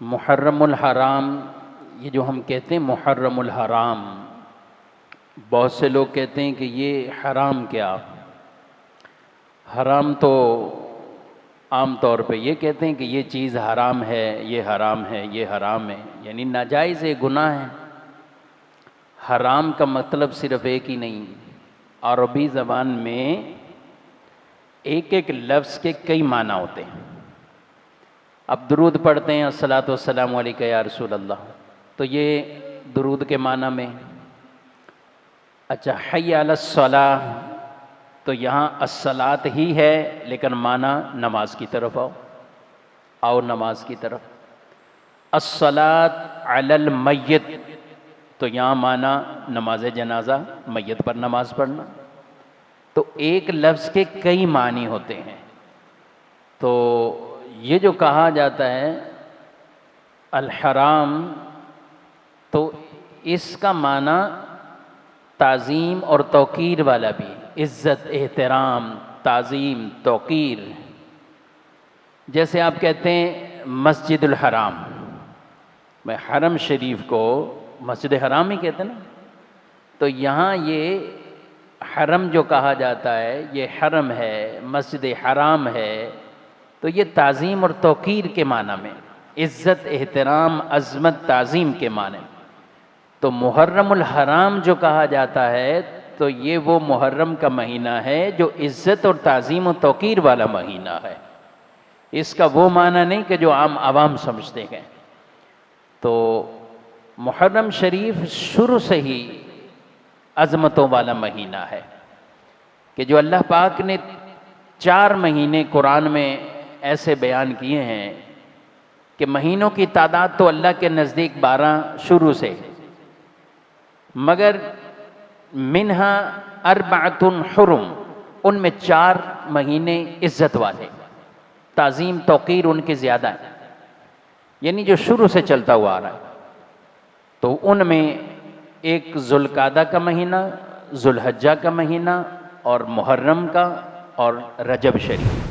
محرم الحرام، یہ جو ہم کہتے ہیں محرم الحرام، بہت سے لوگ کہتے ہیں کہ یہ حرام کیا؟ حرام تو عام طور پہ یہ کہتے ہیں کہ یہ چیز حرام ہے، یہ حرام ہے، یہ حرام ہے، یعنی ناجائز ہے، گناہ ہے۔ حرام کا مطلب صرف ایک ہی نہیں، عربی زبان میں ایک ایک لفظ کے کئی معنی ہوتے ہیں۔ اب درود پڑھتے ہیں الصلاۃ والسلام علیک یا رسول اللہ، تو یہ درود کے معنی میں۔ اچھا، حی علی الصلاۃ، تو یہاں الصلاۃ ہی ہے لیکن معنی نماز کی طرف آؤ نماز کی طرف۔ الصلاۃ علی المیت، تو یہاں معنی نماز جنازہ، میت پر نماز پڑھنا۔ تو ایک لفظ کے کئی معنی ہوتے ہیں۔ تو یہ جو کہا جاتا ہے الحرام، تو اس کا معنی تعظیم اور توقیر والا بھی، عزت، احترام، تعظیم، توقیر۔ جیسے آپ کہتے ہیں مسجد الحرام، میں حرم شریف کو مسجد حرام ہی کہتے ہیں نا، تو یہاں یہ حرم جو کہا جاتا ہے یہ حرم ہے، مسجد حرام ہے، تو یہ تعظیم اور توقیر کے معنی میں، عزت، احترام، عظمت، تعظیم کے معنی میں۔ تو محرم الحرام جو کہا جاتا ہے تو یہ وہ محرم کا مہینہ ہے جو عزت اور تعظیم و توقیر والا مہینہ ہے۔ اس کا وہ معنی نہیں کہ جو عام عوام سمجھتے ہیں۔ تو محرم شریف شروع سے ہی عظمتوں والا مہینہ ہے کہ جو اللہ پاک نے 4 مہینے قرآن میں ایسے بیان کیے ہیں کہ مہینوں کی تعداد تو اللہ کے نزدیک 12 شروع سے، مگر منہا اربعۃ حرم، ان میں 4 مہینے عزت والے، تعظیم توقیر ان کی زیادہ ہے، یعنی جو شروع سے چلتا ہوا آ رہا ہے۔ تو ان میں ایک ذوالقعدہ کا مہینہ، ذوالحجہ کا مہینہ، اور محرم کا، اور رجب شریف۔